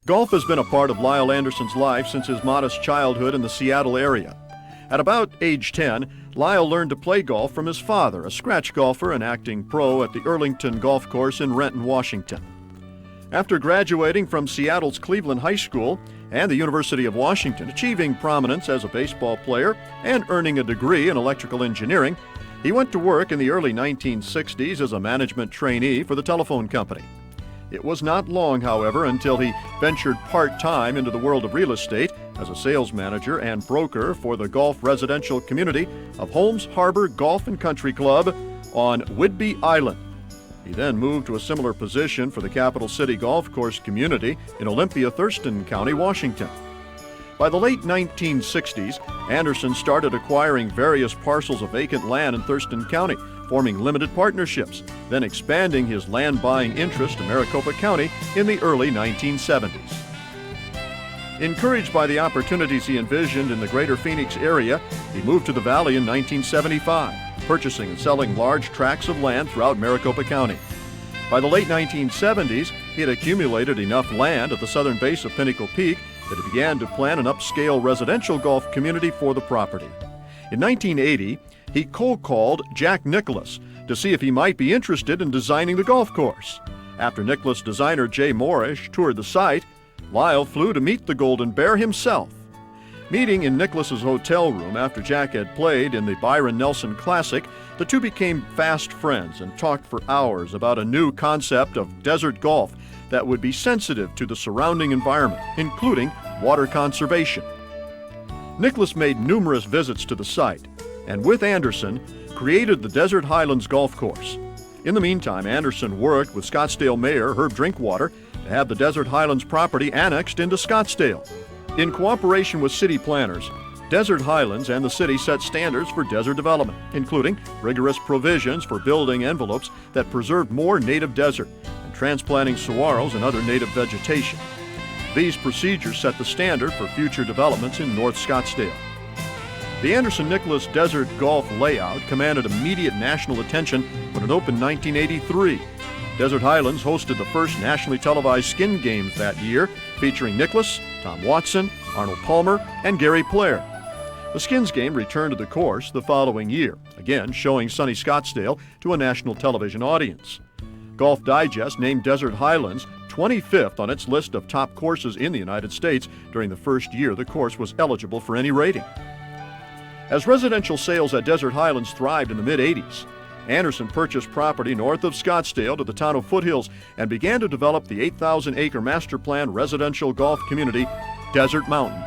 Golf has been a part of Lyle Anderson's life since his modest childhood in the Seattle area. At about age 10, Lyle learned to play golf from his father, a scratch golfer and acting pro at the Earlington Golf Course in Renton, Washington. After graduating from Seattle's Cleveland High School and the University of Washington, achieving prominence as a baseball player and earning a degree in electrical engineering, he went to work in the early 1960s as a management trainee for the telephone company. It was not long, however, until he ventured part-time into the world of real estate as a sales manager and broker for the golf residential community of Holmes Harbor Golf and Country Club on Whidbey Island. He then moved to a similar position for the Capital City Golf Course community in Olympia, Thurston County, Washington. By the late 1960s, Anderson started acquiring various parcels of vacant land in Thurston County, forming limited partnerships, then expanding his land buying interest in Maricopa County in the early 1970s. Encouraged by the opportunities he envisioned in the greater Phoenix area, he moved to the Valley in 1975, purchasing and selling large tracts of land throughout Maricopa County. By the late 1970s, he had accumulated enough land at the southern base of Pinnacle Peak that he began to plan an upscale residential golf community for the property. In 1980, he cold-called Jack Nicklaus to see if he might be interested in designing the golf course. After Nicklaus designer Jay Morrish toured the site, Lyle flew to meet the Golden Bear himself. Meeting in Nicklaus's hotel room after Jack had played in the Byron Nelson Classic, the two became fast friends and talked for hours about a new concept of desert golf that would be sensitive to the surrounding environment, including water conservation. Nicklaus made numerous visits to the site, and with Anderson, created the Desert Highlands Golf Course. In the meantime, Anderson worked with Scottsdale Mayor Herb Drinkwater to have the Desert Highlands property annexed into Scottsdale. In cooperation with city planners, Desert Highlands and the city set standards for desert development, including rigorous provisions for building envelopes that preserved more native desert and transplanting saguaros and other native vegetation. These procedures set the standard for future developments in North Scottsdale. The Anderson-Nicklaus Desert Golf layout commanded immediate national attention when it opened in 1983. Desert Highlands hosted the first nationally televised skin games that year, featuring Nicklaus, Tom Watson, Arnold Palmer, and Gary Player. The skins game returned to the course the following year, again showing sunny Scottsdale to a national television audience. Golf Digest named Desert Highlands 25th on its list of top courses in the United States during the first year the course was eligible for any rating. As residential sales at Desert Highlands thrived in the mid-'80s, Anderson purchased property north of Scottsdale to the town of Foothills and began to develop the 8,000-acre master plan residential golf community, Desert Mountain.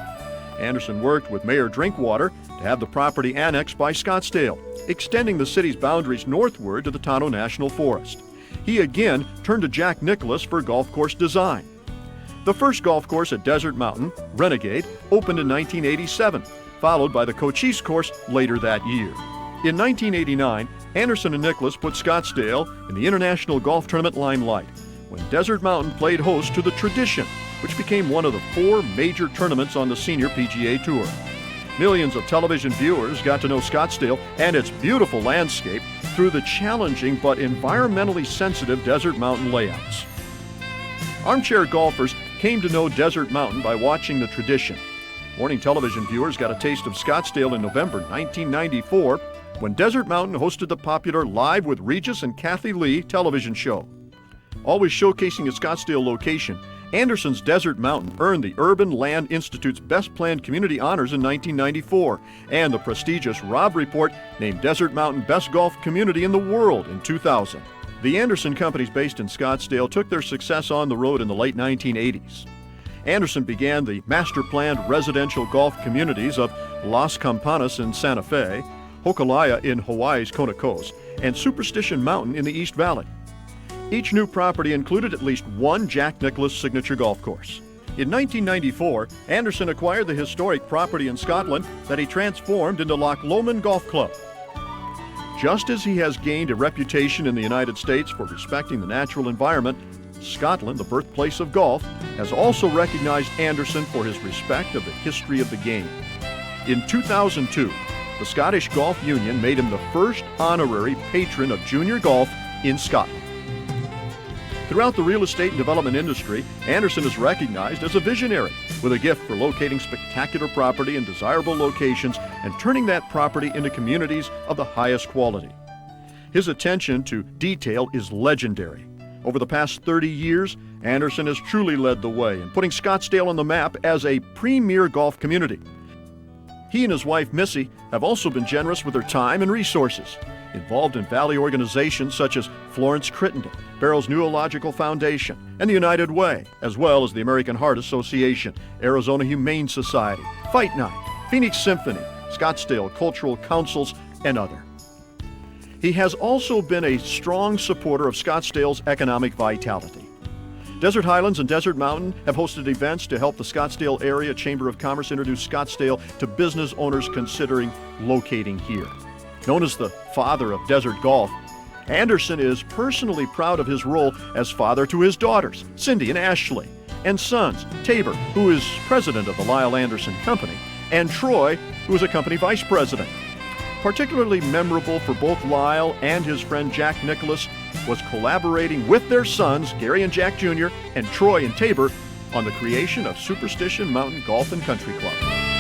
Anderson worked with Mayor Drinkwater to have the property annexed by Scottsdale, extending the city's boundaries northward to the Tonto National Forest. He again turned to Jack Nicklaus for golf course design. The first golf course at Desert Mountain, Renegade, opened in 1987, followed by the Cochise course later that year. In 1989, Anderson and Nicklaus put Scottsdale in the International Golf Tournament limelight when Desert Mountain played host to the Tradition, which became one of the 4 major tournaments on the Senior PGA Tour. Millions of television viewers got to know Scottsdale and its beautiful landscape through the challenging but environmentally sensitive Desert Mountain layouts. Armchair golfers came to know Desert Mountain by watching the Tradition. Morning television viewers got a taste of Scottsdale in November 1994 when Desert Mountain hosted the popular Live with Regis and Kathy Lee television show. Always showcasing a Scottsdale location, Anderson's Desert Mountain earned the Urban Land Institute's Best Planned Community Honors in 1994, and the prestigious Robb Report named Desert Mountain Best Golf Community in the World in 2000. The Anderson companies based in Scottsdale took their success on the road in the late 1980s. Anderson began the master-planned residential golf communities of Las Campanas in Santa Fe, Hokulaya in Hawaii's Kona Coast, and Superstition Mountain in the East Valley. Each new property included at least one Jack Nicklaus signature golf course. In 1994, Anderson acquired the historic property in Scotland that he transformed into Loch Lomond Golf Club. Just as he has gained a reputation in the United States for respecting the natural environment, Scotland, the birthplace of golf, has also recognized Anderson for his respect of the history of the game. In 2002, the Scottish Golf Union made him the first honorary patron of junior golf in Scotland. Throughout the real estate and development industry, Anderson is recognized as a visionary with a gift for locating spectacular property in desirable locations and turning that property into communities of the highest quality. His attention to detail is legendary. Over the past 30 years, Anderson has truly led the way in putting Scottsdale on the map as a premier golf community. He and his wife, Missy, have also been generous with their time and resources, involved in Valley organizations such as Florence Crittenden, Barrows Neurological Foundation, and the United Way, as well as the American Heart Association, Arizona Humane Society, Fight Night, Phoenix Symphony, Scottsdale Cultural Councils, and others. He has also been a strong supporter of Scottsdale's economic vitality. Desert Highlands and Desert Mountain have hosted events to help the Scottsdale Area Chamber of Commerce introduce Scottsdale to business owners considering locating here. Known as the father of desert golf, Anderson is personally proud of his role as father to his daughters, Cindy and Ashley, and sons, Tabor, who is president of the Lyle Anderson Company, and Troy, who is a company vice president. Particularly memorable for both Lyle and his friend Jack Nicholas was collaborating with their sons, Gary and Jack Jr., and Troy and Tabor, on the creation of Superstition Mountain Golf and Country Club.